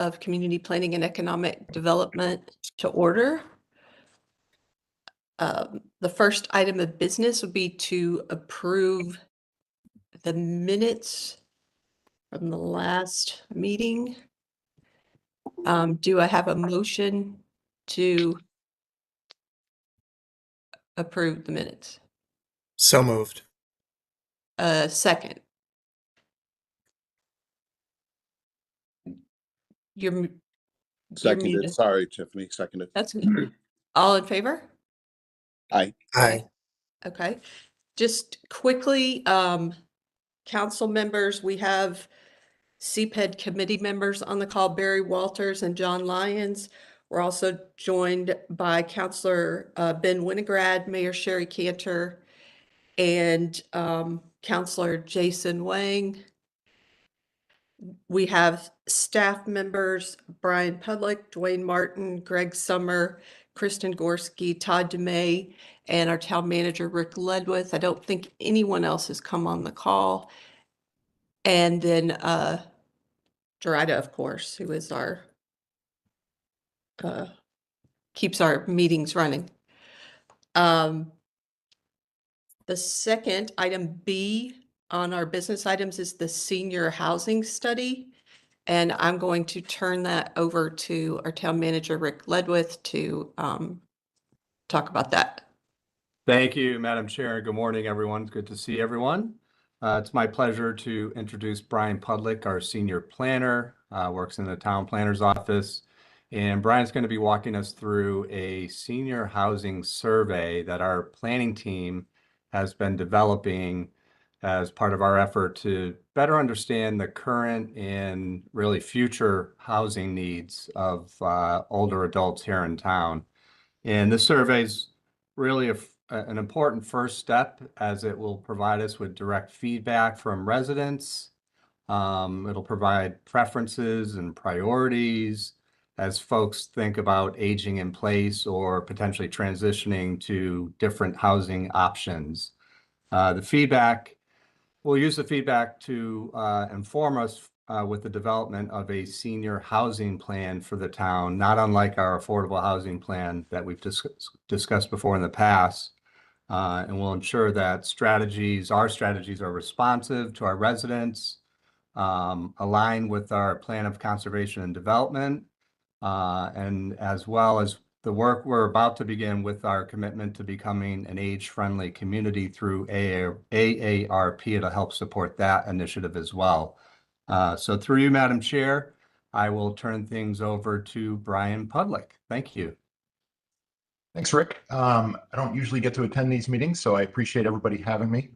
of Community Planning and Economic Development to order. The first item of business would be to approve the minutes from the last meeting. Do I have a motion to approve the minutes? So moved. Second. You're Seconded. muted. Sorry, Tiffany. Seconded. That's good. All in favor? Aye. Aye. Okay. Just quickly, council members, we have CPED committee members on the call, Barry Walters and John Lyons. We're also joined by Councilor Ben Winograd, Mayor Sherry Cantor, and Councilor Jason Wang. We have staff members, Brian Pudlick, Dwayne Martin, Greg Summer, Kristen Gorski, Todd DeMay, and our town manager, Rick Ledwith. I don't think anyone else has come on the call. And then Gerida, of course, who is our, keeps our meetings running. The second item B on our business items is the senior housing study. And I'm going to turn that over to our town manager, Rick Ledwith, to talk about that. Thank you, Madam Chair. Good morning, everyone. It's good to see everyone. It's my pleasure to introduce Brian Pudlick, our senior planner, works in the town planner's office. And Brian's going to be walking us through a senior housing survey that our planning team has been developing as part of our effort to better understand the current and really future housing needs of older adults here in town. And this survey is really an important first step, as it will provide us with direct feedback from residents. It'll provide preferences and priorities as folks think about aging in place or potentially transitioning to different housing options. We'll use the feedback to inform us with the development of a senior housing plan for the town, not unlike our affordable housing plan that we've discussed before in the past. And we'll ensure that our strategies are responsive to our residents, align with our plan of conservation and development, and as well as the work we're about to begin with our commitment to becoming an age-friendly community through AARP. It'll help support that initiative as well. So through you, Madam Chair, I will turn things over to Brian Pudlick. Thank you. Thanks, Rick. I don't usually get to attend these meetings, so I appreciate everybody having me.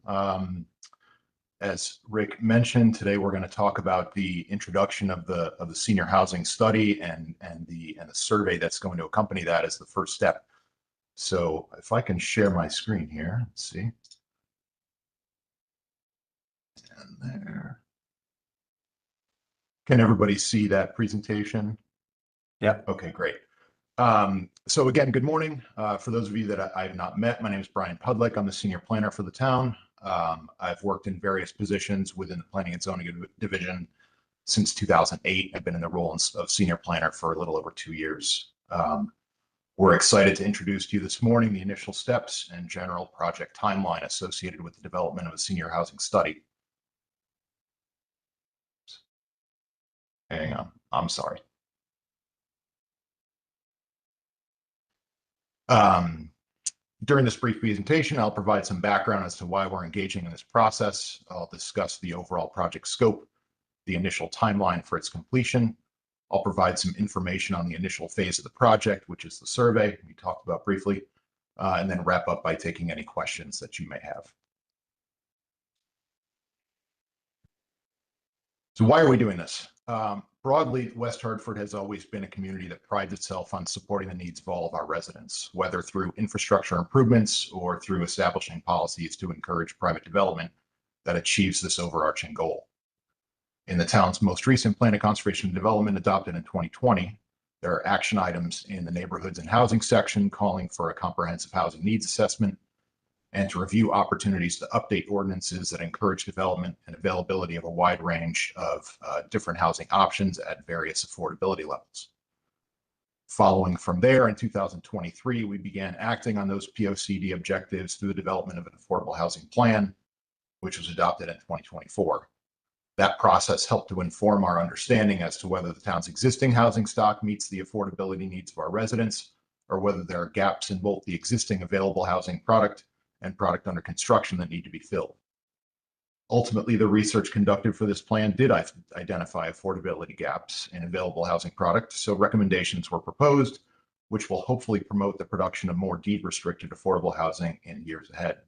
As Rick mentioned, today we're going to talk about the introduction of the senior housing study and the survey that's going to accompany that as the first step. So if I can share my screen here, let's see. And there. Can everybody see that presentation? Yep. Okay, great. So again, good morning. For those of you that I have not met, my name is Brian Pudlick. I'm the senior planner for the town. I've worked in various positions within the Planning and Zoning Division since 2008. I've been in the role of senior planner for a little over 2 years. We're excited to introduce to you this morning the initial steps and general project timeline associated with the development of a senior housing study. Hang on, I'm sorry. During this brief presentation, I'll provide some background as to why we're engaging in this process. I'll discuss the overall project scope, the initial timeline for its completion. I'll provide some information on the initial phase of the project, which is the survey we talked about briefly, and then wrap up by taking any questions that you may have. So why are we doing this? Broadly, West Hartford has always been a community that prides itself on supporting the needs of all of our residents, whether through infrastructure improvements or through establishing policies to encourage private development that achieves this overarching goal. In the town's most recent Plan of Conservation and Development adopted in 2020, there are action items in the neighborhoods and housing section calling for a comprehensive housing needs assessment and to review opportunities to update ordinances that encourage development and availability of a wide range of different housing options at various affordability levels. Following from there, in 2023, we began acting on those POCD objectives through the development of an affordable housing plan, which was adopted in 2024. That process helped to inform our understanding as to whether the town's existing housing stock meets the affordability needs of our residents, or whether there are gaps in both the existing available housing product and product under construction that need to be filled. Ultimately, the research conducted for this plan did identify affordability gaps in available housing product, so recommendations were proposed, which will hopefully promote the production of more deed-restricted affordable housing in years ahead.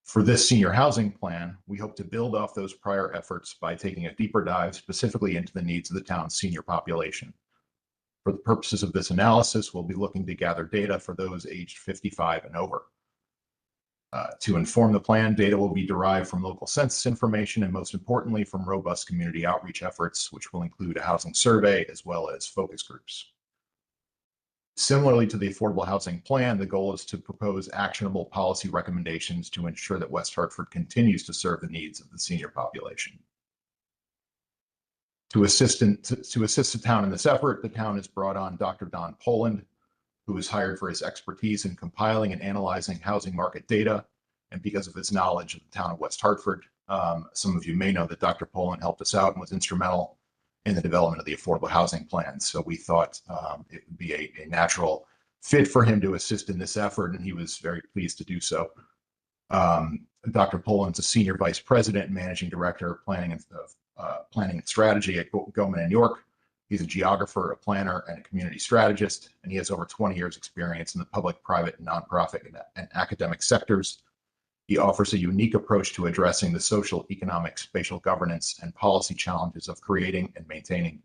For this senior housing plan, we hope to build off those prior efforts by taking a deeper dive specifically into the needs of the town's senior population. For the purposes of this analysis, we'll be looking to gather data for those aged 55 and over. To inform the plan, data will be derived from local census information and, most importantly, from robust community outreach efforts, which will include a housing survey as well as focus groups. Similarly to the affordable housing plan, the goal is to propose actionable policy recommendations to ensure that West Hartford continues to serve the needs of the senior population. To assist the town in this effort, the town has brought on Dr. Don Poland, who was hired for his expertise in compiling and analyzing housing market data, and because of his knowledge of the town of West Hartford. Some of you may know that Dr. Poland helped us out and was instrumental in the development of the affordable housing plan. So we thought it would be a natural fit for him to assist in this effort, and he was very pleased to do so. Dr. Poland's a senior vice president and managing director of planning and strategy at Goldman & York. He's a geographer, a planner, and a community strategist, and he has over 20 years experience in the public, private, nonprofit, and academic sectors. He offers a unique approach to addressing the social, economic, spatial governance, and policy challenges of creating and maintaining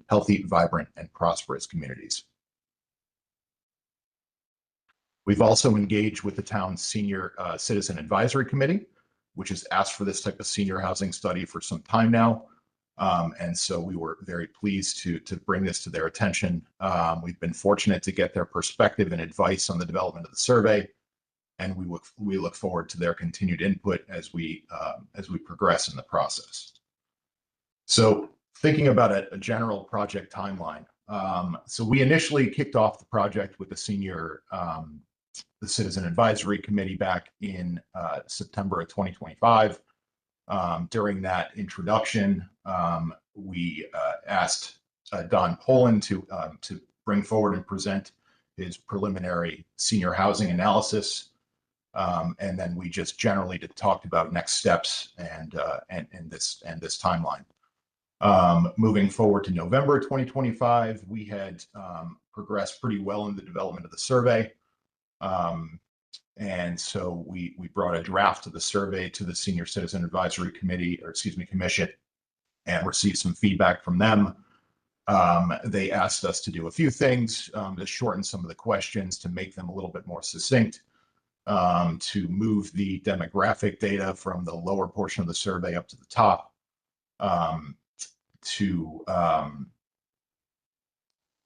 healthy, vibrant, and prosperous communities. We've also engaged with the town's senior citizen advisory committee, which has asked for this type of senior housing study for some time now. And so we were very pleased to bring this to their attention. We've been fortunate to get their perspective and advice on the development of the survey, and we look forward to their continued input as we progress in the process. So thinking about a general project timeline. So we initially kicked off the project with the Citizen Advisory Committee back in September of 2025. During that introduction, we asked Don Poland to bring forward and present his preliminary senior housing analysis, and then we just generally talked about next steps and this timeline. Moving forward to November 2025, we had progressed pretty well in the development of the survey. And so we brought a draft of the survey to the Senior Citizen Advisory Commission, and received some feedback from them. They asked us to do a few things, to shorten some of the questions, to make them a little bit more succinct, to move the demographic data from the lower portion of the survey up to the top,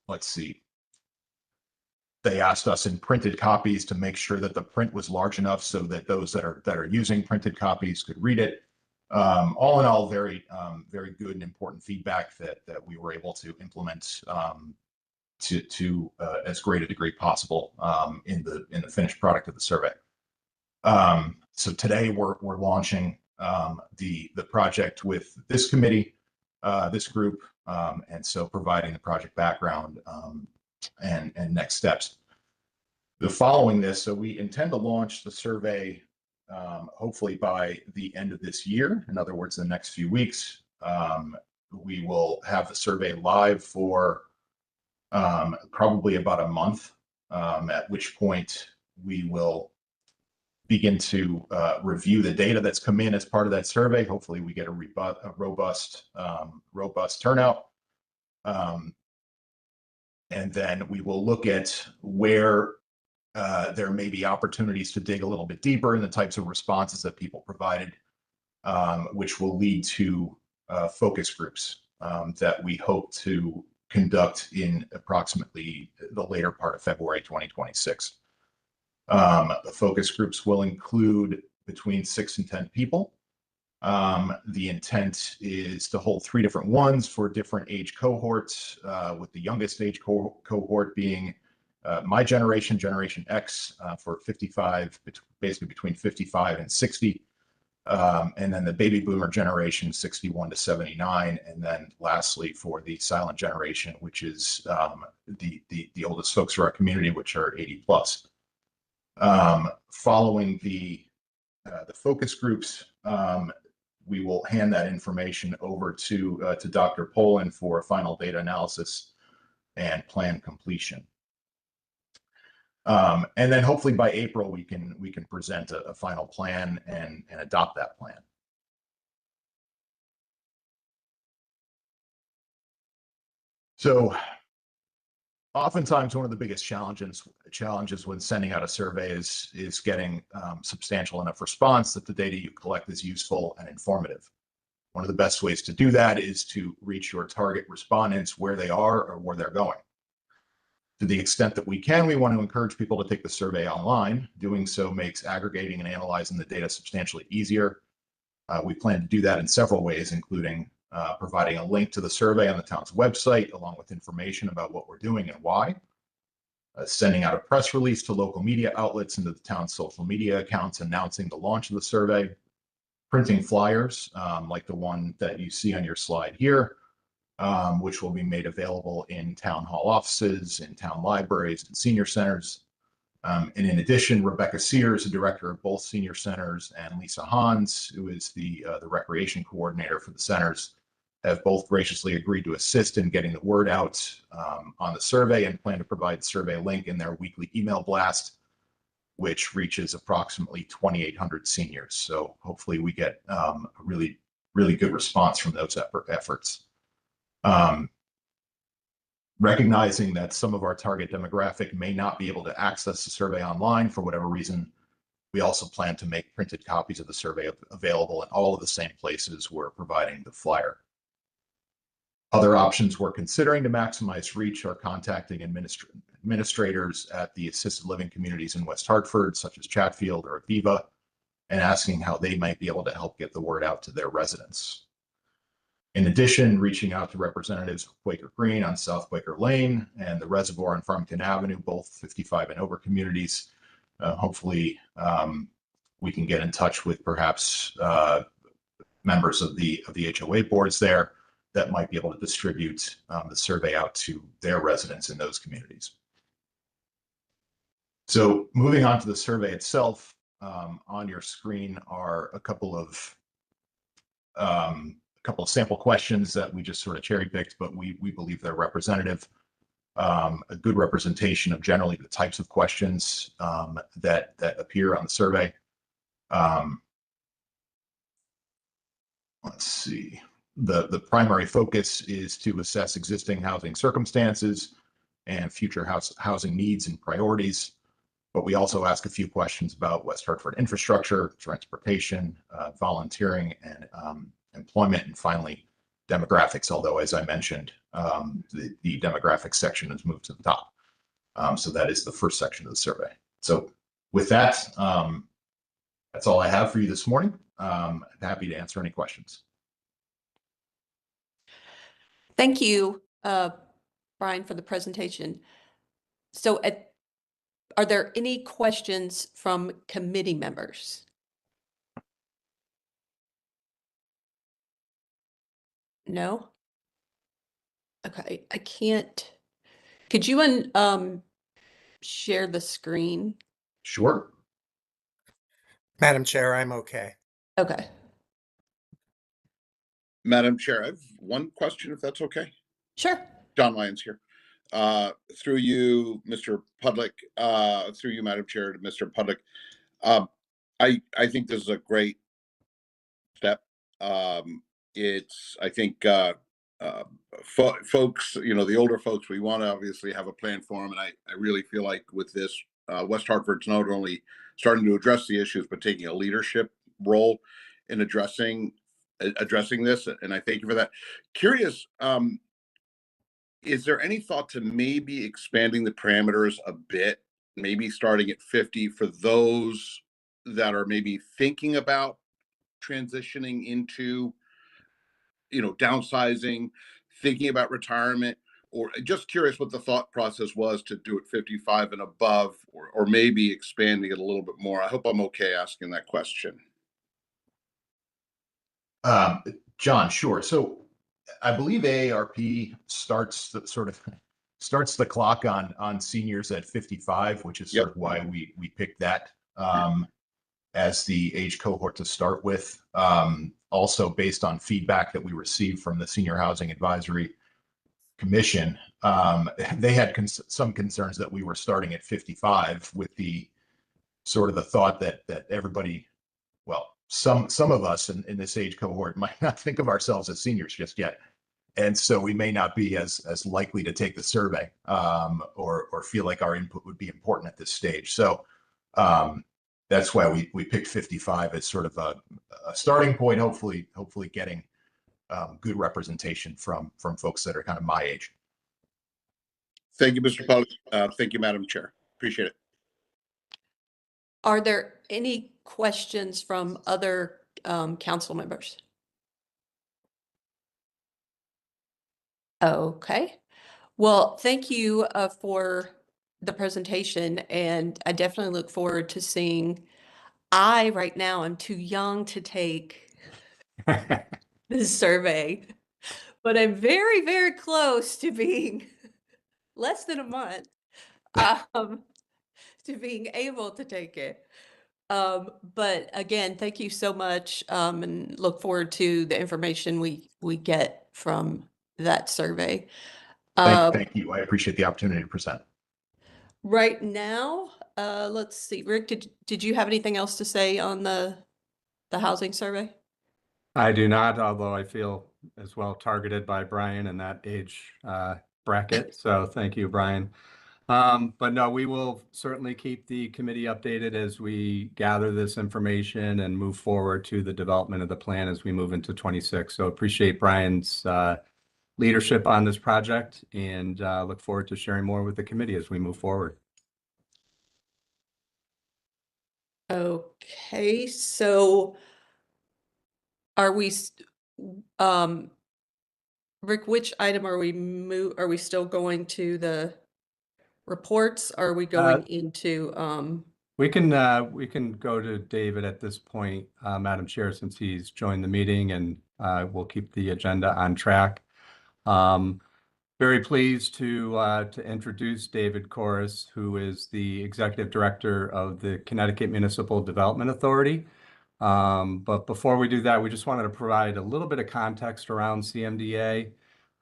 let's see. They asked us in printed copies to make sure that the print was large enough so that those that are using printed copies could read it. All in all, very good and important feedback that we were able to implement to as great a degree possible in the finished product of the survey. So today we're launching the project with this committee, this group, and so providing the project background and next steps. Following this, so we intend to launch the survey hopefully by the end of this year. In other words, the next few weeks. We will have the survey live for probably about a month, at which point we will begin to review the data that's come in as part of that survey. Hopefully we get a robust turnout. And then we will look at where there may be opportunities to dig a little bit deeper in the types of responses that people provided, which will lead to focus groups that we hope to conduct in approximately the later part of February 2026. The focus groups will include between 6 and 10 people. The intent is to hold 3 different ones for different age cohorts, with the youngest age cohort being my generation, Generation X, for 55, basically between 55 and 60. And then the baby boomer generation, 61 to 79. And then lastly, for the silent generation, which is the oldest folks for our community, which are 80 plus. Following the focus groups, we will hand that information over to Dr. Poland for final data analysis and plan completion. And then hopefully by April, we can present a final plan and adopt that plan. So oftentimes one of the biggest challenges when sending out a survey is getting substantial enough response that the data you collect is useful and informative. One of the best ways to do that is to reach your target respondents where they are or where they're going. To the extent that we can, we want to encourage people to take the survey online. Doing so makes aggregating and analyzing the data substantially easier. We plan to do that in several ways, including providing a link to the survey on the town's website, along with information about what we're doing and why. Sending out a press release to local media outlets and to the town's social media accounts announcing the launch of the survey. Printing flyers like the one that you see on your slide here, which will be made available in town hall offices, in town libraries, and senior centers. And in addition, Rebecca Sears, the director of both senior centers, and Lisa Hans, who is the recreation coordinator for the centers, have both graciously agreed to assist in getting the word out on the survey and plan to provide the survey link in their weekly email blast, which reaches approximately 2,800 seniors. So hopefully we get a really, really good response from those efforts. Recognizing that some of our target demographic may not be able to access the survey online for whatever reason, we also plan to make printed copies of the survey available in all of the same places we're providing the flyer. Other options we're considering to maximize reach are contacting administrators at the assisted living communities in West Hartford, such as Chatfield or Aviva, and asking how they might be able to help get the word out to their residents. In addition, reaching out to representatives of Quaker Green on South Quaker Lane and the Reservoir on Farmington Avenue, both 55 and over communities. Hopefully, we can get in touch with perhaps members of the HOA boards there that might be able to distribute the survey out to their residents in those communities. So moving on to the survey itself, on your screen are a couple of sample questions that we just sort of cherry picked, but we believe they're representative. A good representation of generally the types of questions that appear on the survey. Let's see. The primary focus is to assess existing housing circumstances and future housing needs and priorities. But we also ask a few questions about West Hartford infrastructure, transportation, volunteering, and employment, and finally demographics. Although, as I mentioned, the demographics section has moved to the top. So that is the first section of the survey. So with that, that's all I have for you this morning. I'm happy to answer any questions. Thank you, Brian, for the presentation. So are there any questions from committee members? No? Okay, I can't. Could you share the screen? Sure. Madam Chair, I'm okay. Okay. Madam Chair, I have one question, if that's okay. Sure. John Lyons here. Through you, Mr. Pudlick, through you, Madam Chair, to Mr. Pudlick. I think this is a great step. It's, I think, folks, the older folks, we want to obviously have a plan for them. And I really feel like with this, West Hartford's not only starting to address the issues, but taking a leadership role in addressing this. And I thank you for that. Curious, is there any thought to maybe expanding the parameters a bit maybe starting at 50 for those that are maybe thinking about transitioning into, downsizing, thinking about retirement, or just curious what the thought process was to do it 55 and above, or maybe expanding it a little bit more. I hope I'm okay asking that question. John, sure. So I believe AARP starts the clock on seniors at 55, which is sort of why we picked that as the age cohort to start with. Also based on feedback that we received from the Senior Housing Advisory Commission, they had some concerns that we were starting at 55 with the sort of the thought that everybody, well, some of us in this age cohort might not think of ourselves as seniors just yet. And so we may not be as likely to take the survey or feel like our input would be important at this stage. So that's why we picked 55 as sort of a starting point, hopefully getting good representation from folks that are kind of my age. Thank you, Mr. Polley. Thank you, Madam Chair. Appreciate it. Are there any questions from other council members? Okay. Well, thank you for the presentation, and I definitely look forward to seeing. Right now, I'm too young to take this survey, but I'm very, very close to being less than a month to being able to take it. But again, thank you so much, and look forward to the information we get from that survey. Thank you. I appreciate the opportunity to present. Right now, let's see, Rick, did you have anything else to say on the housing survey? I do not, although I feel as well targeted by Brian in that age bracket. So thank you, Brian. But no, we will certainly keep the committee updated as we gather this information and move forward to the development of the plan as we move into 26. So appreciate Brian's leadership on this project, and look forward to sharing more with the committee as we move forward. Okay, so are we, Rick, which item are we still going to the reports? Are we going into, We can go to David at this point, Madam Chair, since he's joined the meeting, and we'll keep the agenda on track. Very pleased to introduce David Corris, who is the Executive Director of the Connecticut Municipal Development Authority. But before we do that, we just wanted to provide a little bit of context around CMDA.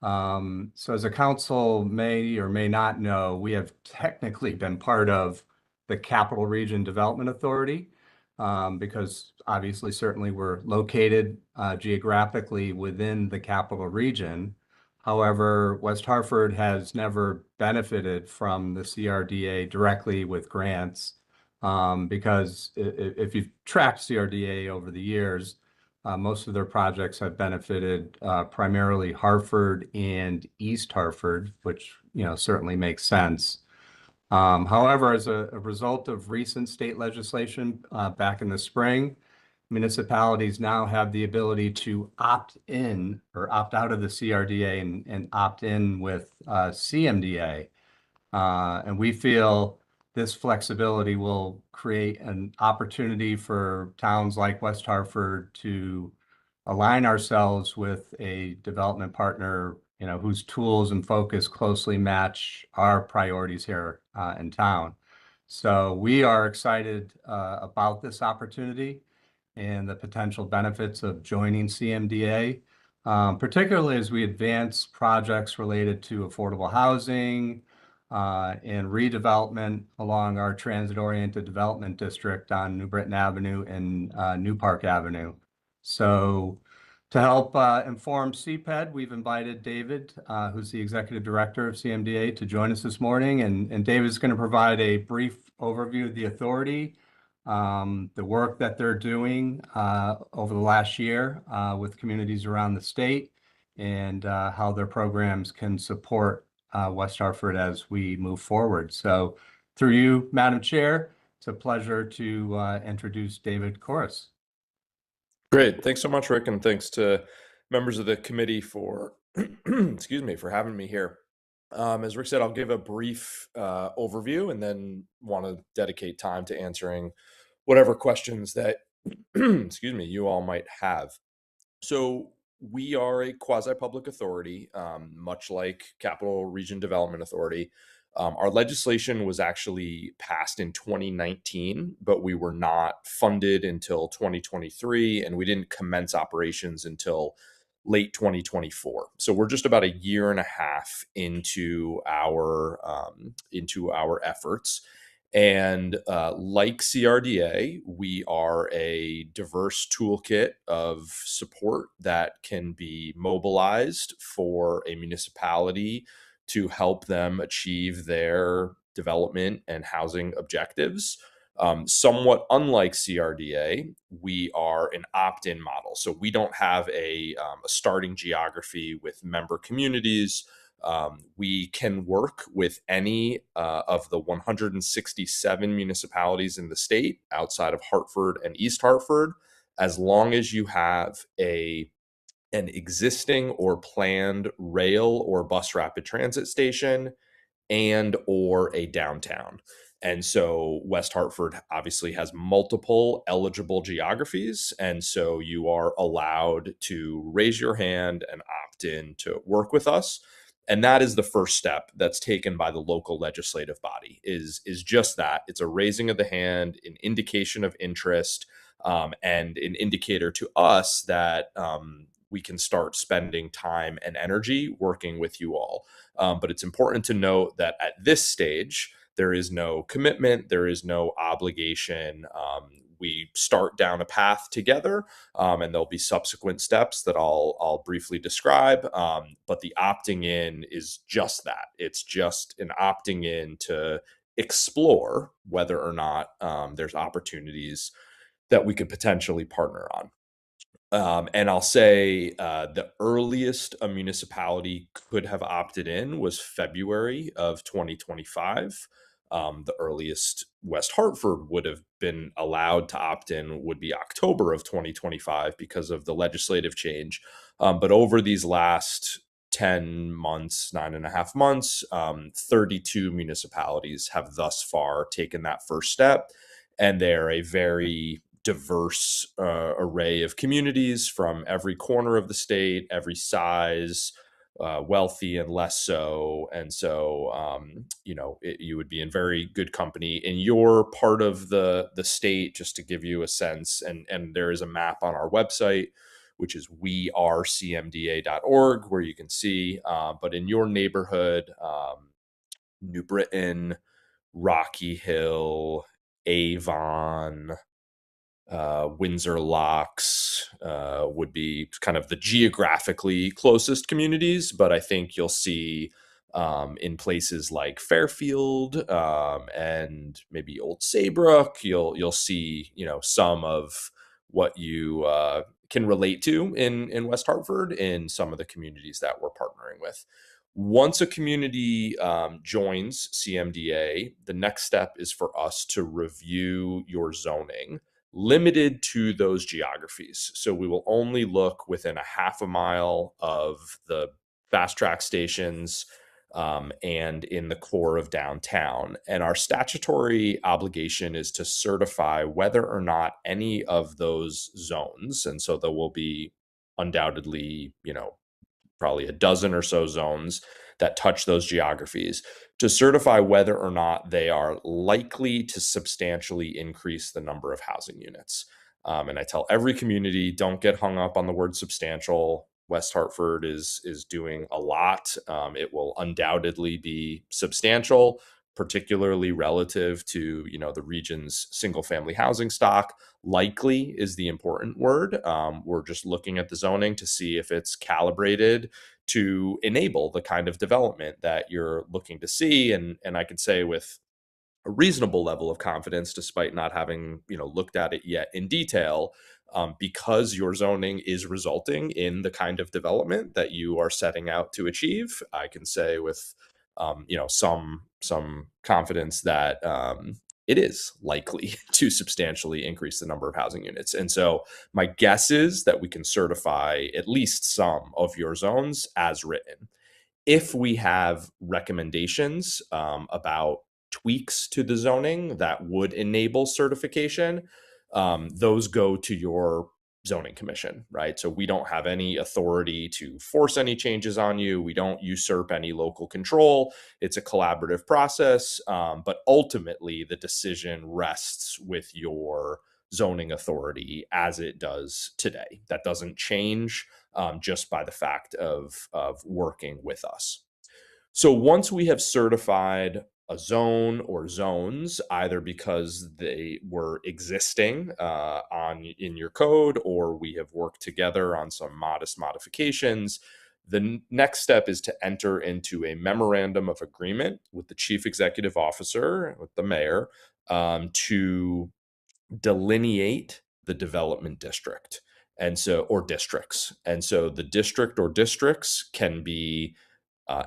So as a council may or may not know, we have technically been part of the Capital Region Development Authority because obviously certainly we're located geographically within the capital region. However, West Hartford has never benefited from the CRDA directly with grants because if you've tracked CRDA over the years, most of their projects have benefited primarily Hartford and East Hartford, which certainly makes sense. However, as a result of recent state legislation back in the spring, municipalities now have the ability to opt in or opt out of the CRDA and opt in with CMDA. And we feel this flexibility will create an opportunity for towns like West Hartford to align ourselves with a development partner, whose tools and focus closely match our priorities here in town. So we are excited about this opportunity and the potential benefits of joining CMDA, particularly as we advance projects related to affordable housing and redevelopment along our transit-oriented development district on New Britain Avenue and New Park Avenue. So to help inform CPED, we've invited David, who's the Executive Director of CMDA, to join us this morning. And David is going to provide a brief overview of the authority, the work that they're doing over the last year with communities around the state, and how their programs can support West Hartford as we move forward. So through you, Madam Chair, it's a pleasure to introduce David Corus. Great. Thanks so much, Rick, and thanks to members of the committee for, excuse me, for having me here. As Rick said, I'll give a brief overview and then want to dedicate time to answering whatever questions that, excuse me, you all might have. So we are a quasi-public authority, much like Capital Region Development Authority. Our legislation was actually passed in 2019, but we were not funded until 2023, and we didn't commence operations until late 2024. So we're just about a year and a half into our efforts. And like CRDA, we are a diverse toolkit of support that can be mobilized for a municipality to help them achieve their development and housing objectives. Somewhat unlike CRDA, we are an opt-in model. So we don't have a starting geography with member communities. We can work with any of the 167 municipalities in the state outside of Hartford and East Hartford, as long as you have an existing or planned rail or bus rapid transit station and or a downtown. And so West Hartford obviously has multiple eligible geographies. And so you are allowed to raise your hand and opt in to work with us. And that is the first step that's taken by the local legislative body is just that. It's a raising of the hand, an indication of interest, and an indicator to us that we can start spending time and energy working with you all. But it's important to note that at this stage, there is no commitment, there is no obligation. We start down a path together, and there'll be subsequent steps that I'll briefly describe. But the opting in is just that. It's just an opting in to explore whether or not there's opportunities that we could potentially partner on. And I'll say the earliest a municipality could have opted in was February of 2025. The earliest West Hartford would have been allowed to opt in would be October of 2025 because of the legislative change. But over these last 10 months, 9.5 months, 32 municipalities have thus far taken that first step. And they're a very diverse array of communities from every corner of the state, every size, wealthy and less so. And so, you would be in very good company in your part of the state, just to give you a sense. And there is a map on our website, which is wearecmda.org, where you can see, but in your neighborhood, New Britain, Rocky Hill, Avon, Windsor Locks would be kind of the geographically closest communities, but I think you'll see in places like Fairfield and maybe Old Saybrook, you'll see some of what you can relate to in West Hartford in some of the communities that we're partnering with. Once a community joins CMDA, the next step is for us to review your zoning, limited to those geographies. So we will only look within a half a mile of the fast track stations and in the core of downtown. And our statutory obligation is to certify whether or not any of those zones, and so there will be undoubtedly, probably a dozen or so zones that touch those geographies, to certify whether or not they are likely to substantially increase the number of housing units. And I tell every community, don't get hung up on the word substantial. West Hartford is doing a lot. It will undoubtedly be substantial, particularly relative to the region's single family housing stock. Likely is the important word. We're just looking at the zoning to see if it's calibrated to enable the kind of development that you're looking to see. And I could say with a reasonable level of confidence, despite not having looked at it yet in detail, because your zoning is resulting in the kind of development that you are setting out to achieve, I can say with some confidence that it is likely to substantially increase the number of housing units. And so my guess is that we can certify at least some of your zones as written. If we have recommendations about tweaks to the zoning that would enable certification, those go to your zoning commission, right? So we don't have any authority to force any changes on you. We don't usurp any local control. It's a collaborative process, but ultimately the decision rests with your zoning authority as it does today. That doesn't change just by the fact of working with us. So once we have certified a zone or zones, either because they were existing in your code, or we have worked together on some modest modifications, the next step is to enter into a memorandum of agreement with the chief executive officer, with the mayor, to delineate the development district or districts. And so the district or districts can be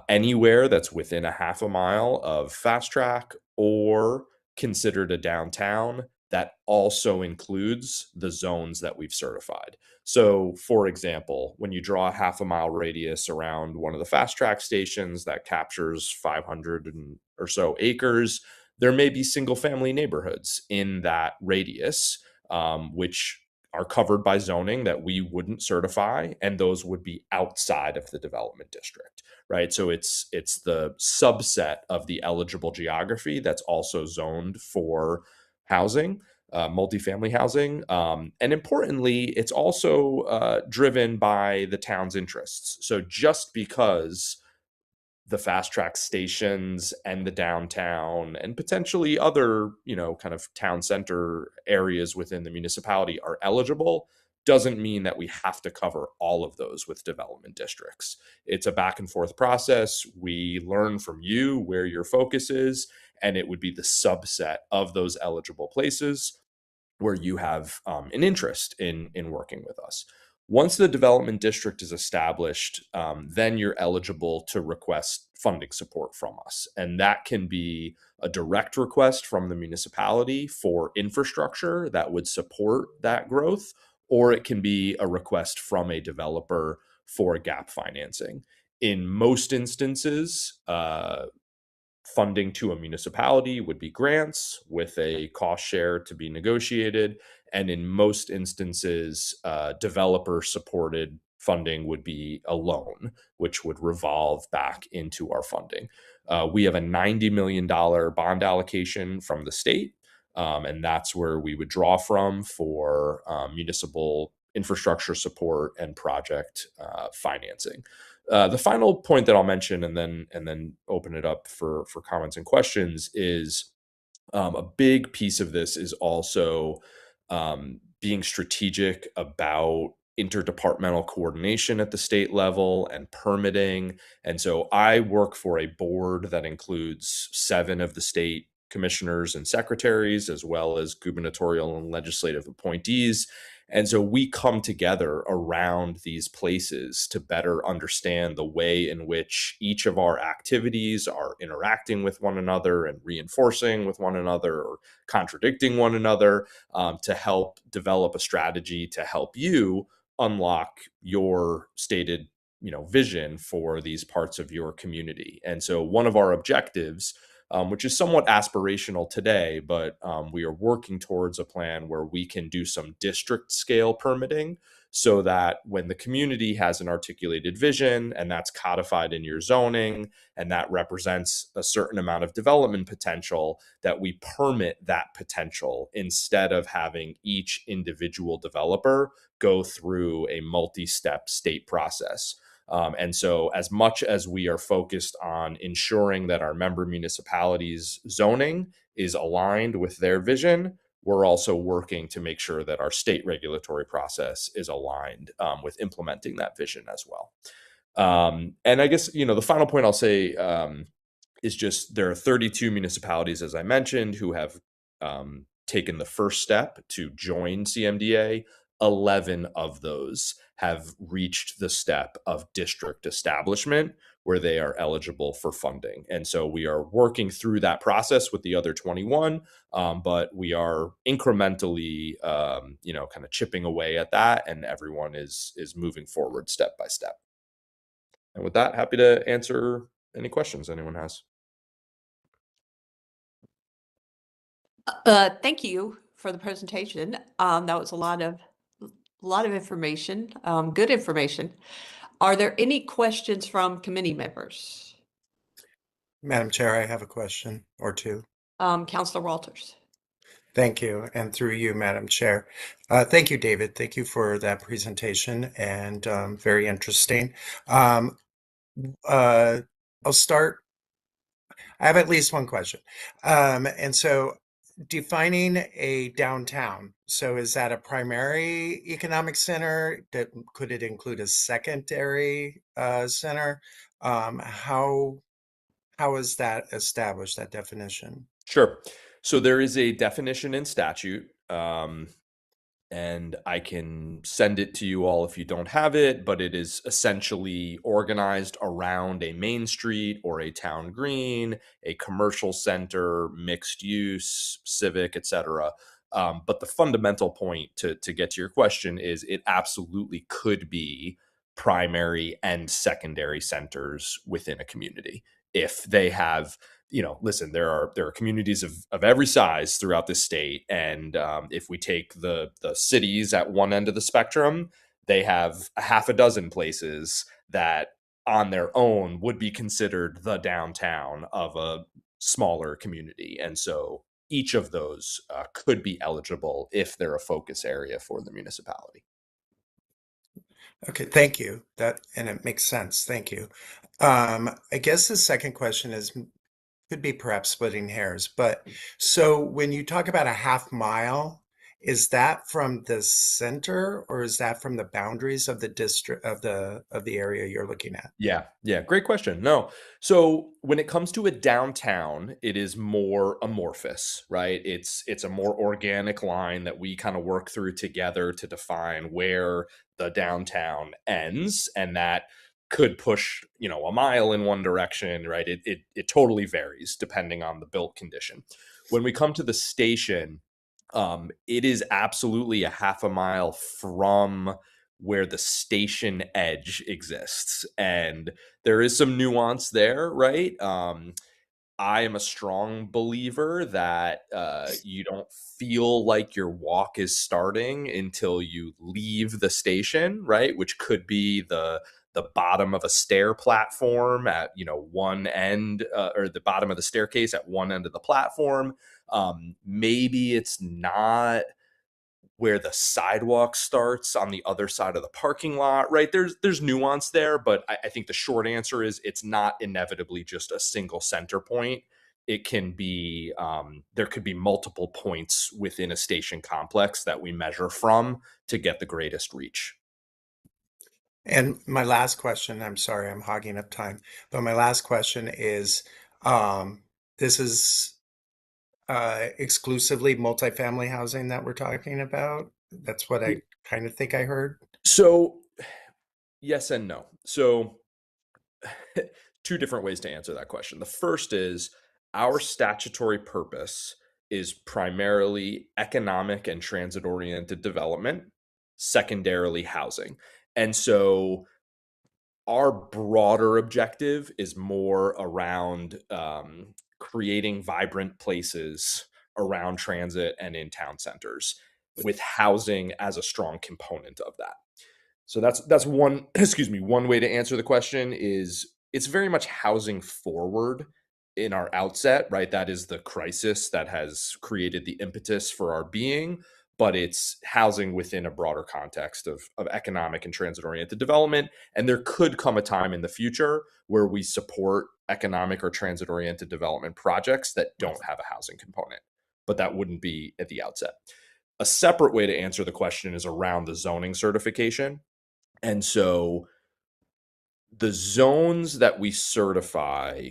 anywhere that's within a half a mile of fast track or considered a downtown that also includes the zones that we've certified. So, for example, when you draw a half a mile radius around one of the fast track stations that captures 500 or so acres, there may be single family neighborhoods in that radius, which are covered by zoning that we wouldn't certify, and those would be outside of the development district, right? So it's the subset of the eligible geography that's also zoned for housing, multifamily housing. And importantly, it's also driven by the town's interests. So just because the fast track stations and the downtown and potentially other, kind of town center areas within the municipality are eligible doesn't mean that we have to cover all of those with development districts. It's a back and forth process. We learn from you where your focus is, and it would be the subset of those eligible places where you have an interest in working with us. Once the development district is established, then you're eligible to request funding support from us. And that can be a direct request from the municipality for infrastructure that would support that growth, or it can be a request from a developer for gap financing. In most instances, funding to a municipality would be grants with a cost share to be negotiated. And in most instances, developer supported funding would be a loan, which would revolve back into our funding. We have a $90 million bond allocation from the state, and that's where we would draw from for municipal infrastructure support and project financing. The final point that I'll mention, and then open it up for comments and questions, is a big piece of this is also being strategic about interdepartmental coordination at the state level and permitting. And so I work for a board that includes 7 of the state commissioners and secretaries, as well as gubernatorial and legislative appointees. And so we come together around these places to better understand the way in which each of our activities are interacting with one another and reinforcing with one another or contradicting one another, to help develop a strategy to help you unlock your stated vision for these parts of your community. And so one of our objectives, which is somewhat aspirational today, but we are working towards a plan where we can do some district scale permitting so that when the community has an articulated vision and that's codified in your zoning and that represents a certain amount of development potential, that we permit that potential instead of having each individual developer go through a multi-step state process. And so as much as we are focused on ensuring that our member municipalities' zoning is aligned with their vision, we're also working to make sure that our state regulatory process is aligned with implementing that vision as well. And I guess, the final point I'll say is just there are 32 municipalities, as I mentioned, who have taken the first step to join CMDA. 11 of those have reached the step of district establishment, where they are eligible for funding. And so we are working through that process with the other 21, but we are incrementally, kind of chipping away at that, and everyone is moving forward step by step. And with that, happy to answer any questions anyone has. Thank you for the presentation. That was a lot of information, good information. Are there any questions from committee members? Madam Chair, I have a question or two. Counselor Walters. Thank you. And through you, Madam Chair. Thank you, David. Thank you for that presentation and very interesting. I'll start. I have at least one question. And so defining a downtown. So is that a primary economic center? Could it include a secondary center? How is that established, that definition? Sure. So there is a definition in statute, and I can send it to you all if you don't have it, but it is essentially organized around a main street or a town green, a commercial center, mixed use, civic, etc. But the fundamental point to get to your question is it absolutely could be primary and secondary centers within a community if they have, listen, there are communities of every size throughout this state, and if we take the cities at one end of the spectrum, they have a half a dozen places that on their own would be considered the downtown of a smaller community, and so each of those could be eligible if they're a focus area for the municipality. Okay, thank you. And it makes sense. Thank you. I guess the second question could be perhaps splitting hairs, but so when you talk about a half mile, is that from the center or is that from the boundaries of the district of the area you're looking at? Yeah, great question. No, so when it comes to a downtown, it is more amorphous, right? It's a more organic line that we kind of work through together to define where the downtown ends, and that could push, a mile in one direction, right? It totally varies depending on the built condition. When we come to the station, it is absolutely a half a mile from where the station edge exists, and there is some nuance there, right? I am a strong believer that you don't feel like your walk is starting until you leave the station, right? Which could be the bottom of a stair platform at one end, or the bottom of the staircase at one end of the platform. Maybe it's not where the sidewalk starts on the other side of the parking lot, right? There's nuance there, but I think the short answer is it's not inevitably just a single center point. It can be, there could be multiple points within a station complex that we measure from to get the greatest reach. And my last question, I'm sorry, I'm hogging up time, but my last question is, this is exclusively multifamily housing that we're talking about? That's what I kind of think I heard. So yes and no. So two different ways to answer that question. The first is our statutory purpose is primarily economic and transit oriented development, secondarily housing. And so our broader objective is more around creating vibrant places around transit and in town centers, with housing as a strong component of that. So that's one, one way to answer the question is it's very much housing forward in our outset, right? That is the crisis that has created the impetus for our being, but it's housing within a broader context of economic and transit oriented development. And there could come a time in the future where we support economic or transit oriented development projects that don't have a housing component, but that wouldn't be at the outset. A separate way to answer the question is around the zoning certification. And so the zones that we certify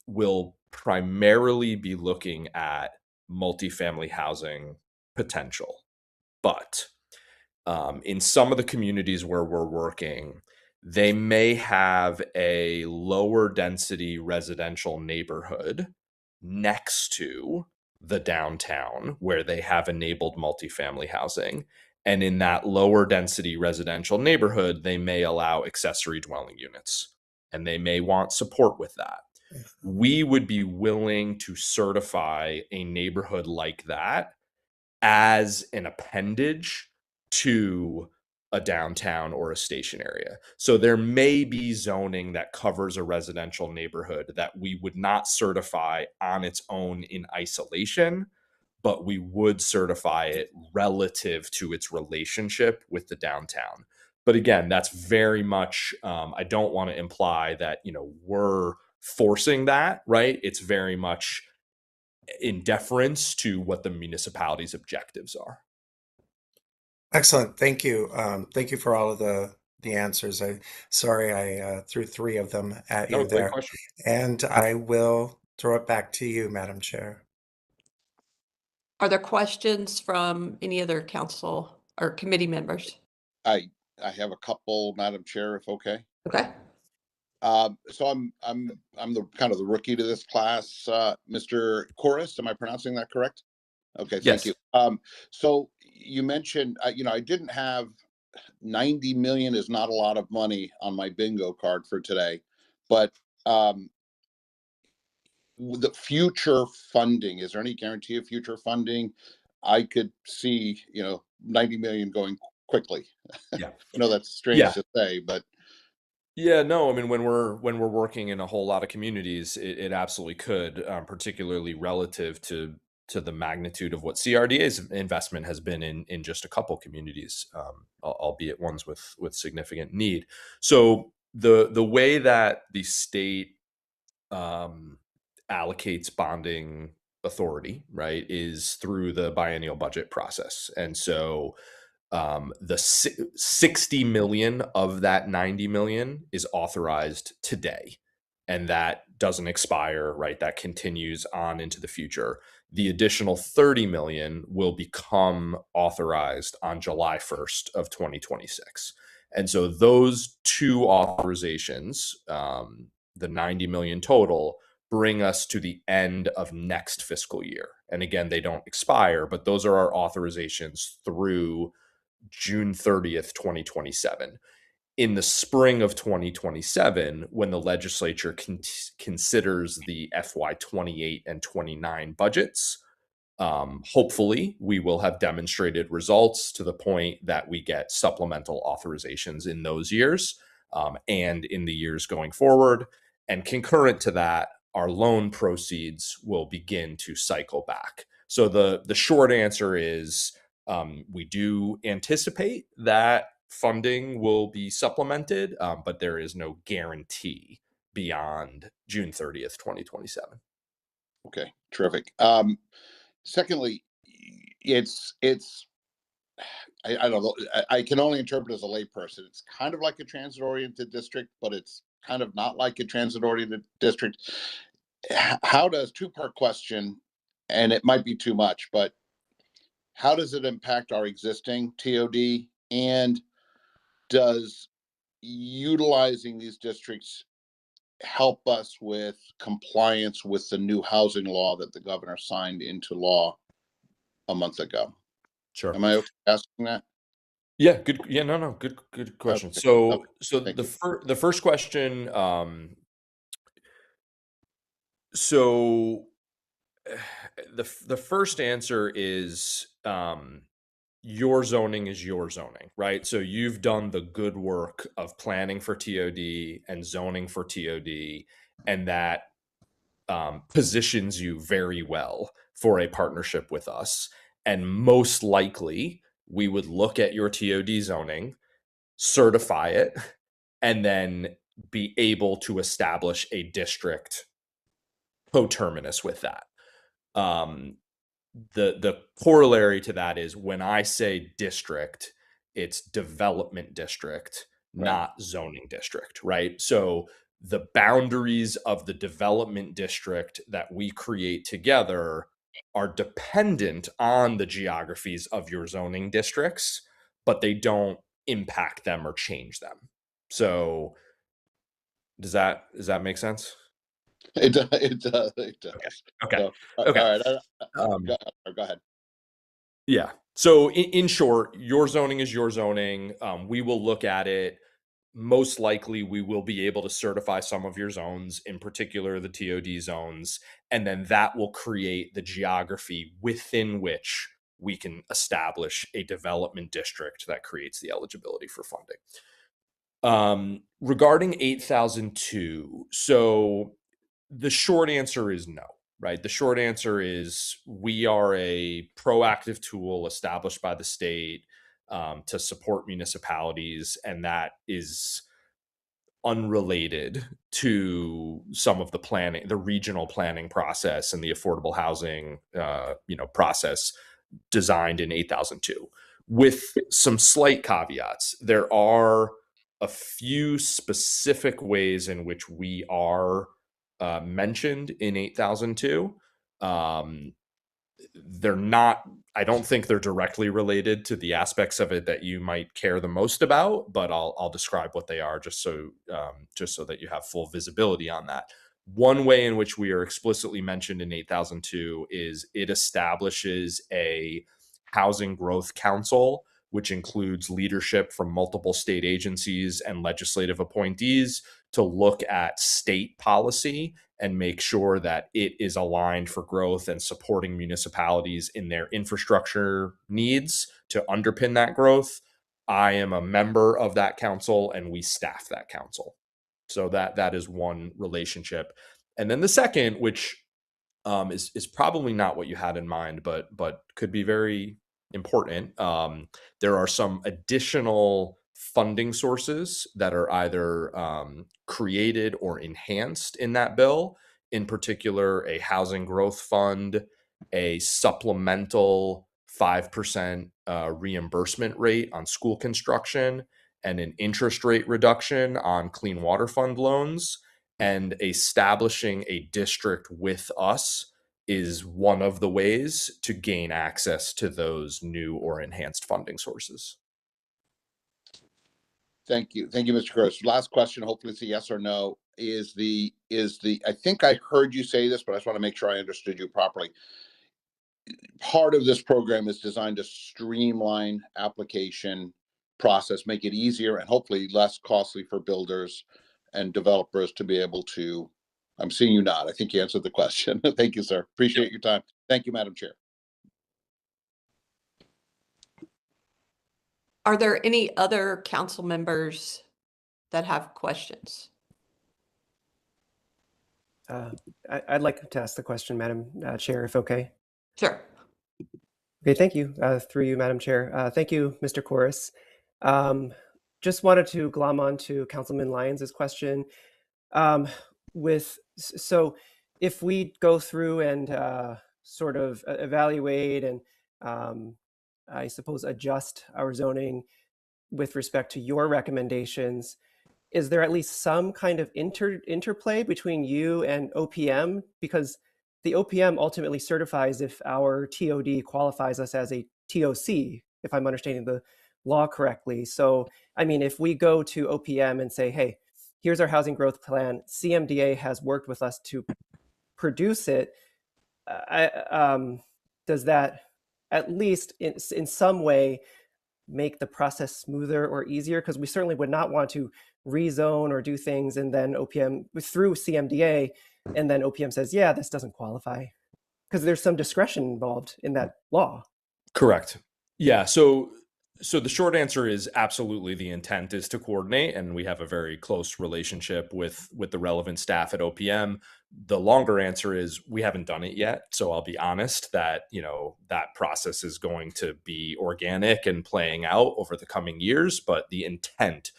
will primarily be looking at multifamily housing potential. But in some of the communities where we're working, They may have a lower density residential neighborhood next to the downtown where they have enabled multifamily housing. And in that lower density residential neighborhood, they may allow accessory dwelling units and they may want support with that. We would be willing to certify a neighborhood like that as an appendage to a downtown or a station area. So there may be zoning that covers a residential neighborhood that we would not certify on its own in isolation, but we would certify it relative to its relationship with the downtown. But again, that's very much, I don't want to imply that, we're forcing that, right? It's very much in deference to what the municipality's objectives are. Excellent. Thank you. Thank you for all of the answers. Sorry I threw three of them at No, you great there. question. And I will throw it back to you, Madam Chair. Are there questions from any other council or committee members? I have a couple, Madam Chair, if okay. Okay. So I'm the kind of the rookie to this class, Mr. Chorus. Am I pronouncing that correct? Okay, thank Yes. you. So you mentioned, I didn't have 90 million is not a lot of money on my bingo card for today, but the future funding, is there any guarantee of future funding? I could see, 90 million going quickly. Yeah. I know that's strange Yeah. to say, but Yeah, no, I mean, when we're working in a whole lot of communities, it absolutely could, particularly relative to the magnitude of what CRDA's investment has been in just a couple communities, albeit ones with significant need. So the way that the state allocates bonding authority, right, is through the biennial budget process, and so the 60 million of that 90 million is authorized today, and that doesn't expire, right? That continues on into the future. The additional 30 million will become authorized on July 1st of 2026. And so those two authorizations, the 90 million total, bring us to the end of next fiscal year. And again, they don't expire, but those are our authorizations through June 30th, 2027. In the spring of 2027, when the legislature considers the FY28 and 29 budgets, hopefully we will have demonstrated results to the point that we get supplemental authorizations in those years, and in the years going forward. And concurrent to that, our loan proceeds will begin to cycle back. So the short answer is, we do anticipate that funding will be supplemented, but there is no guarantee beyond June 30th, 2027. okay, terrific. Secondly, it's I don't know. I can only interpret as a layperson. It's kind of like a transit-oriented district, but it's kind of not like a transit-oriented district. How does, two-part question, and it might be too much, but how does it impact our existing TOD? And does utilizing these districts help us with compliance with the new housing law that the governor signed into law a month ago? Sure. Am I okay asking that? Yeah, good. Yeah, no, good question. Okay. So, Okay. Thank you. the first question, so the first answer is, your zoning is your zoning, right? So you've done the good work of planning for TOD and zoning for TOD, and that positions you very well for a partnership with us. And most likely, we would look at your TOD zoning, certify it, and then be able to establish a district coterminous with that. The corollary to that is, when I say district, it's development district, Right. not zoning district, right? So the boundaries of the development district that we create together are dependent on the geographies of your zoning districts, but they don't impact them or change them. So does that make sense? It does. It does. It does. Okay. So, Okay. all right. Um, Go ahead. yeah. So in short, your zoning is your zoning. We will look at it. Most likely, we will be able to certify some of your zones, in particular the TOD zones, and then that will create the geography within which we can establish a development district that creates the eligibility for funding. Regarding 8002, so the short answer is no, right? The short answer is we are a proactive tool established by the state to support municipalities, and that is unrelated to some of the planning, the regional planning process and the affordable housing, process designed in 8002. With some slight caveats, there are a few specific ways in which we are mentioned in 8002. They're not, I don't think they're directly related to the aspects of it that you might care the most about, but I'll describe what they are just so that you have full visibility on that. One way in which we are explicitly mentioned in 8002 is it establishes a housing growth council, which includes leadership from multiple state agencies and legislative appointees to look at state policy and make sure that it is aligned for growth and supporting municipalities in their infrastructure needs to underpin that growth. I am a member of that council and we staff that council. So that is one relationship. And then the second, which is probably not what you had in mind, but could be very important. There are some additional funding sources that are either created or enhanced in that bill. In particular, a housing growth fund, a supplemental 5% reimbursement rate on school construction, and an interest rate reduction on clean water fund loans. And establishing a district with us is one of the ways to gain access to those new or enhanced funding sources. Thank you, Mr. Gross. Last question. Hopefully, it's a yes or no. Is the I think I heard you say this, but I just want to make sure I understood you properly. Part of this program is designed to streamline application process, make it easier and hopefully less costly for builders and developers to be able to. I'm seeing you nod. I think you answered the question. Thank you, sir. Appreciate your time. Thank you, Madam Chair. Are there any other council members that have questions? I'd like to ask the question, Madam Chair, if okay. Sure. Okay, thank you. Through you, Madam Chair. Thank you, Mr. Corris. Just wanted to glom on to Councilman Lyons' question. So if we go through and sort of evaluate and I suppose adjust our zoning with respect to your recommendations, is there at least some kind of interplay between you and OPM? Because the OPM ultimately certifies if our TOD qualifies us as a TOC, if I'm understanding the law correctly. So, I mean, if we go to OPM and say, hey, here's our housing growth plan, CMDA has worked with us to produce it, does that at least in some way make the process smoother or easier? Because we certainly would not want to rezone or do things and then OPM through CMDA and then OPM says, yeah, this doesn't qualify, because there's some discretion involved in that law. Correct. Yeah. So the short answer is absolutely the intent is to coordinate, and we have a very close relationship with the relevant staff at OPM. The longer answer is we haven't done it yet. So I'll be honest that, that process is going to be organic and playing out over the coming years, but the intent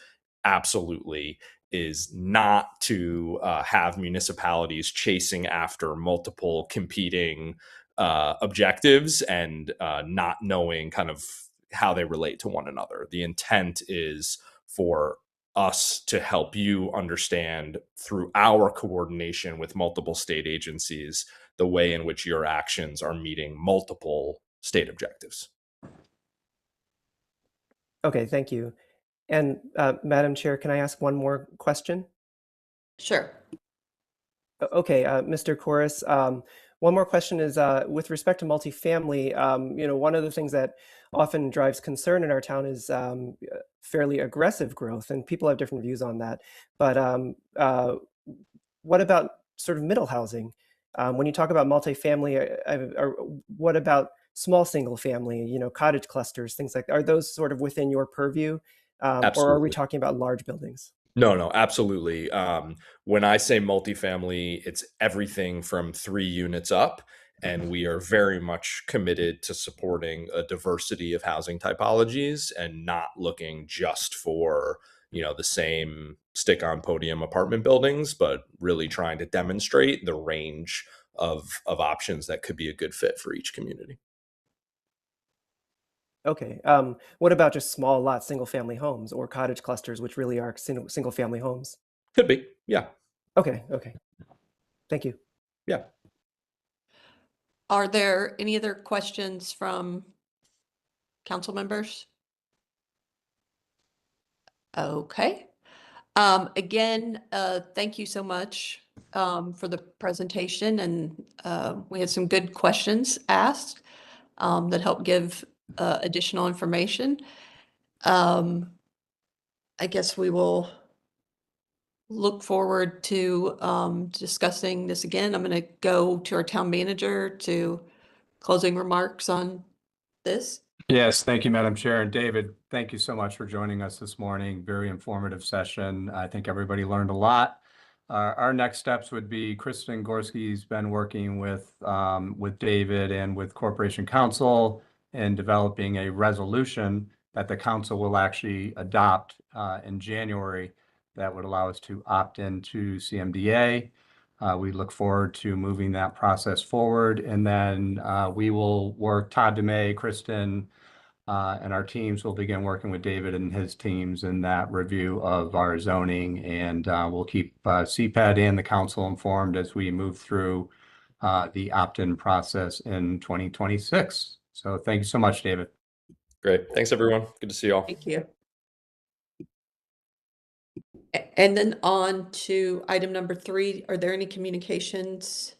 absolutely is not to have municipalities chasing after multiple competing objectives and not knowing kind of how they relate to one another. The intent is for us to help you understand through our coordination with multiple state agencies the way in which your actions are meeting multiple state objectives. Okay, thank you. And Madam Chair, can I ask one more question? Sure. Okay, Mr. Corus, one more question is with respect to multifamily, one of the things that often drives concern in our town is fairly aggressive growth, and people have different views on that. But what about sort of middle housing? When you talk about multifamily, what about small single family, cottage clusters, things like that? Are those sort of within your purview? Or are we Absolutely. talking about large buildings? No, absolutely. When I say multifamily, it's everything from 3 units up, and we are very much committed to supporting a diversity of housing typologies and not looking just for, the same stick on podium apartment buildings, but really trying to demonstrate the range of options that could be a good fit for each community. Okay. What about just small lot single family homes or cottage clusters, which really are single family homes? Could be. Yeah. Okay. Thank you. Yeah. Are there any other questions from council members? Okay. Again, thank you so much for the presentation, and we had some good questions asked that helped give additional information. I guess we will look forward to discussing this again. I'm going to go to our town manager to closing remarks on this. Yes, thank you, Madam Chair. And David, thank you so much for joining us this morning. Very informative session. I think everybody learned a lot. Our next steps would be Kristen Gorski's been working with David and with Corporation Counsel in developing a resolution that the council will actually adopt in January that would allow us to opt into CMDA. We look forward to moving that process forward, and then we will work, Todd DeMay, Kristen, and our teams will begin working with David and his teams in that review of our zoning, and we'll keep CPED and the council informed as we move through the opt-in process in 2026. So thank you so much, David. Great. Thanks, everyone. Good to see you all. Thank you. And then on to item number 3, are there any communications?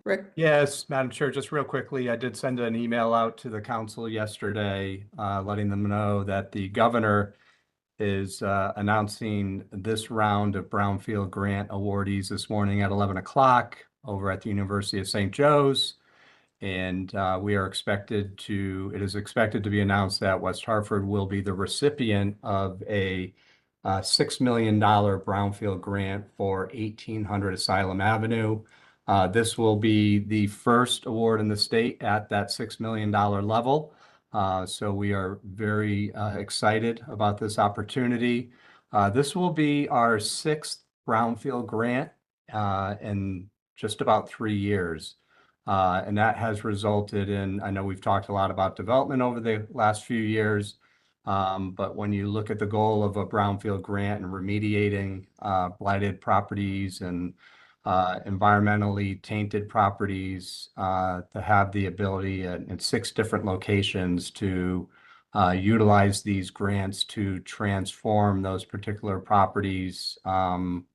Rick? Yes, Madam Chair, just real quickly, I did send an email out to the council yesterday, letting them know that the governor is announcing this round of Brownfield grant awardees this morning at 11 o'clock over at the University of St. Joe's. And it is expected to be announced that West Hartford will be the recipient of a $6 million Brownfield grant for 1800 Asylum Avenue. This will be the first award in the state at that $6 million level. So we are very excited about this opportunity. This will be our 6th Brownfield grant in just about 3 years. And that has resulted in, I know we've talked a lot about development over the last few years, but when you look at the goal of a Brownfield grant and remediating blighted properties and environmentally tainted properties, to have the ability in 6 different locations to utilize these grants to transform those particular properties,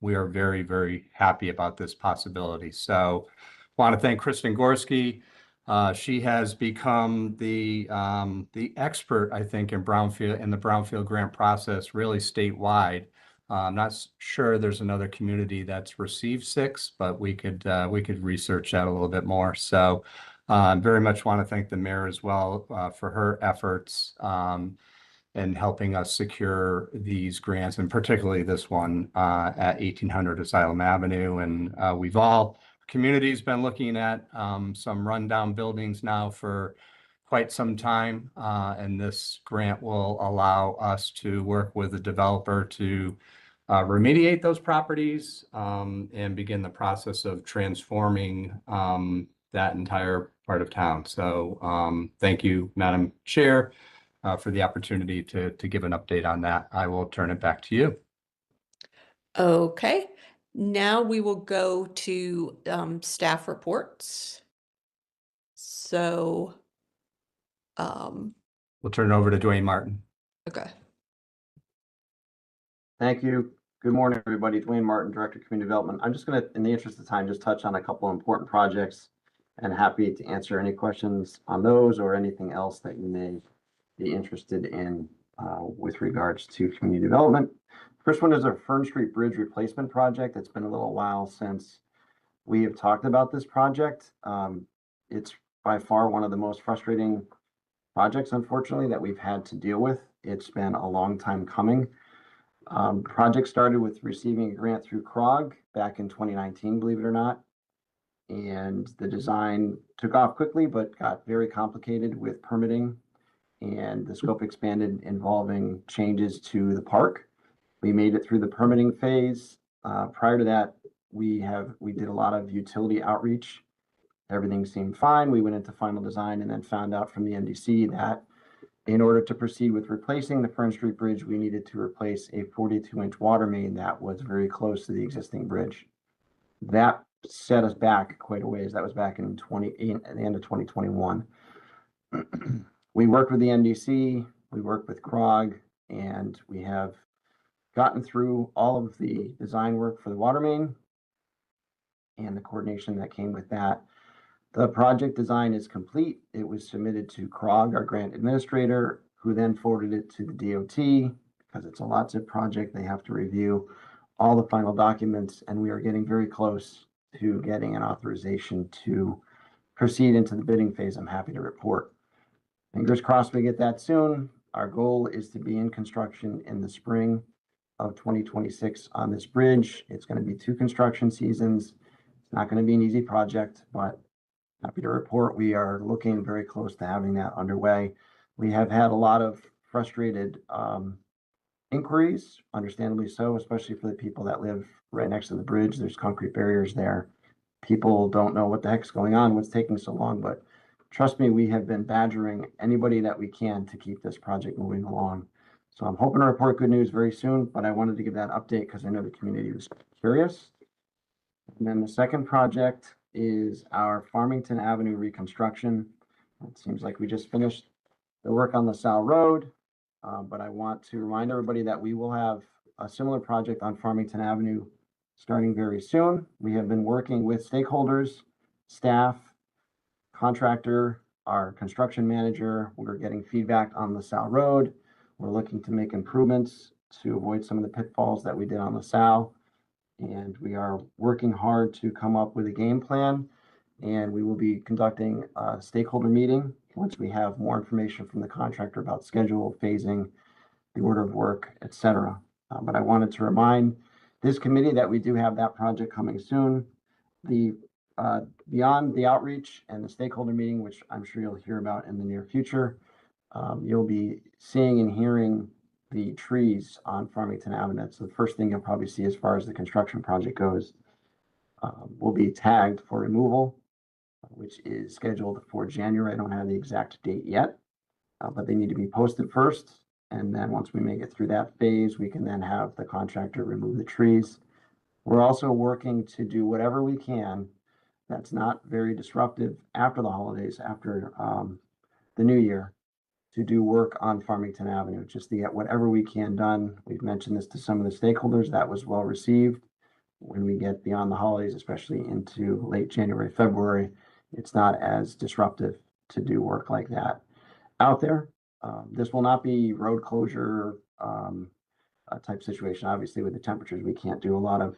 we are very, very happy about this possibility. So want to thank Kristen Gorski. She has become the expert, I think, in the Brownfield grant process, really statewide. I'm not sure there's another community that's received 6, but we could research that a little bit more. So very much want to thank the mayor as well for her efforts in helping us secure these grants, and particularly this one at 1800 Asylum Avenue. And community's been looking at some rundown buildings now for quite some time, and this grant will allow us to work with the developer to remediate those properties and begin the process of transforming that entire part of town. So thank you, Madam Chair, for the opportunity to give an update on that. I will turn it back to you. Okay. Now we will go to staff reports. So, We'll turn it over to Dwayne Martin. okay. Thank you. Good morning, everybody. Dwayne Martin, Director of Community Development. I'm just going to, in the interest of time, just touch on a couple of important projects and happy to answer any questions on those or anything else that you may be interested in with regards to community development. First one is our Fern Street Bridge replacement project. It's been a little while since we have talked about this project. It's by far one of the most frustrating projects, unfortunately, that we've had to deal with. It's been a long time coming. Project started with receiving a grant through CROG back in 2019, believe it or not. And the design took off quickly, but got very complicated with permitting, and the scope expanded, involving changes to the park. We made it through the permitting phase. Prior to that, we did a lot of utility outreach. Everything seemed fine. We went into final design and then found out from the NDC that in order to proceed with replacing the Fern Street Bridge, we needed to replace a 42-inch water main that was very close to the existing bridge. That set us back quite a ways. That was back in at the end of 2021. We worked with the NDC, we worked with CROG, and we have gotten through all of the design work for the water main and the coordination that came with that. The project design is complete. It was submitted to CROG, our grant administrator, who then forwarded it to the DOT. Because it's a lot zip project, they have to review all the final documents, and we are getting very close to getting an authorization to proceed into the bidding phase. I'm happy to report. Fingers crossed we get that soon. Our goal is to be in construction in the spring of 2026 on this bridge. It's going to be 2 construction seasons. It's not going to be an easy project, but happy to report we are looking very close to having that underway. We have had a lot of frustrated inquiries, understandably so, especially for the people that live right next to the bridge. There's concrete barriers there. People don't know what the heck's going on, what's taking so long, but trust me, we have been badgering anybody that we can to keep this project moving along. So I'm hoping to report good news very soon, but I wanted to give that update because I know the community was curious. And then the second project is our Farmington Avenue reconstruction. It seems like we just finished the work on LaSalle Road, but I want to remind everybody that we will have a similar project on Farmington Avenue starting very soon. We have been working with stakeholders, staff, contractor, our construction manager. We're getting feedback on LaSalle Road. We're looking to make improvements to avoid some of the pitfalls that we did on LaSalle. And we are working hard to come up with a game plan. And we will be conducting a stakeholder meeting once we have more information from the contractor about schedule, phasing, the order of work, etc. But I wanted to remind this committee that we do have that project coming soon. Beyond the outreach and the stakeholder meeting, which I'm sure you'll hear about in the near future, you'll be seeing and hearing the trees on Farmington Avenue. That's the first thing you'll probably see as far as the construction project goes. Will be tagged for removal, which is scheduled for January. I don't have the exact date yet, but they need to be posted first. And then once we make it through that phase, we can then have the contractor remove the trees. We're also working to do whatever we can that's not very disruptive after the holidays, after the new year, to do work on Farmington Avenue, just to get whatever we can done. We've mentioned this to some of the stakeholders. That was well received. When we get beyond the holidays, especially into late January, February, it's not as disruptive to do work like that out there. This will not be road closure type situation. Obviously, with the temperatures, we can't do a lot of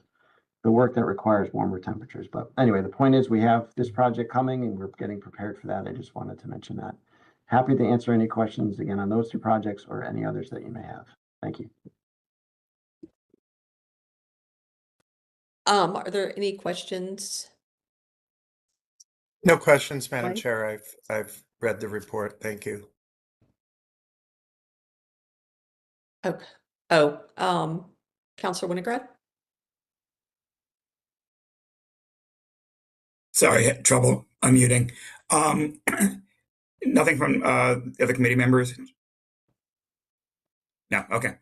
the work that requires warmer temperatures. But anyway, the point is we have this project coming and we're getting prepared for that. I just wanted to mention that. Happy to answer any questions again on those 2 projects or any others that you may have. Thank you. Are there any questions? No questions, Madam Right. Chair. I've read the report. Thank you. Okay. Counselor Winograd? Sorry, had trouble unmuting. Nothing from the other committee members? No, okay.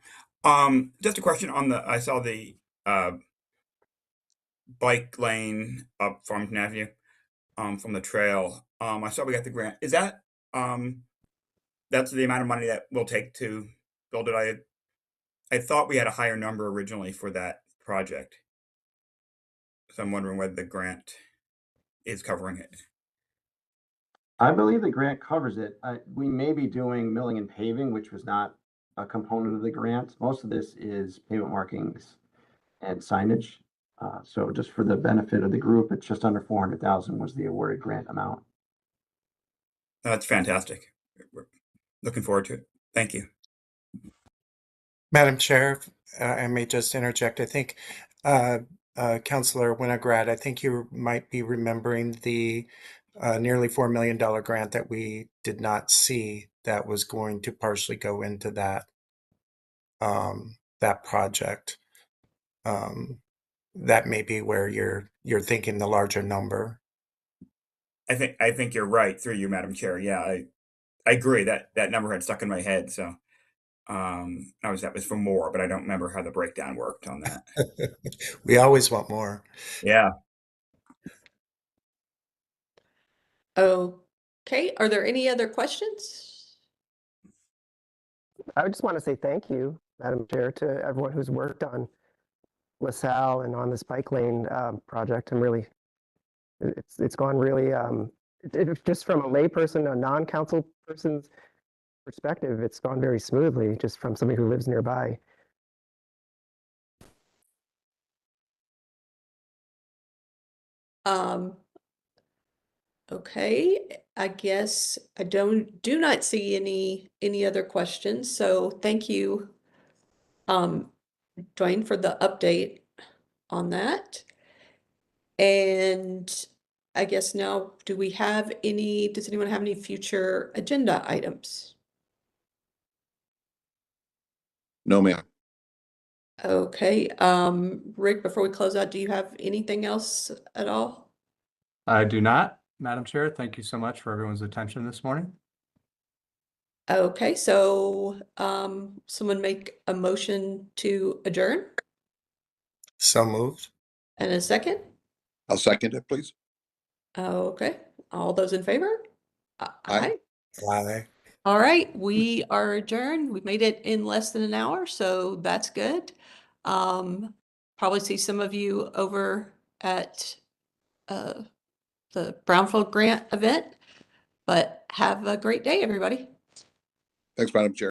Just a question on I saw the bike lane up Farmington Avenue from the trail. I saw we got the grant. Is that that's the amount of money that we'll take to build it? I thought we had a higher number originally for that project. So I'm wondering whether the grant is covering it. I believe the grant covers it. We may be doing milling and paving, which was not a component of the grant. Most of this is pavement markings and signage. So just for the benefit of the group, it's just under 400,000 was the awarded grant amount. That's fantastic. We're looking forward to it. Thank you. Madam Chair, if, I may just interject. I think Councilor Winograd, I think you might be remembering the nearly $4 million grant that we did not see that was going to partially go into that that project. That may be where you're thinking the larger number. I think you're right, through you, Madam Chair. Yeah, I agree that number had stuck in my head. So that was for more, but I don't remember how the breakdown worked on that. We always want more. Yeah. Okay, are there any other questions? I just want to say thank you, Madam Chair, to everyone who's worked on LaSalle and on this bike lane project. I'm really, it's gone really, just from a layperson, a non-council person's perspective, it's gone very smoothly, just from somebody who lives nearby. Okay, I guess I do not see any other questions. So thank you, Dwayne, for the update on that. And I guess now, does anyone have any future agenda items? No, ma'am. Okay, Rick, before we close out, do you have anything else at all? I do not, Madam Chair. Thank you so much for everyone's attention this morning. Okay, so someone make a motion to adjourn So moved. and a second. I'll second it, please. Okay, all those in favor? Aye. Aye. All right, we are adjourned. We made it in less than an hour, so that's good. Probably see some of you over at the Brownfield Grant event, but have a great day, everybody. Thanks, Madam Chair.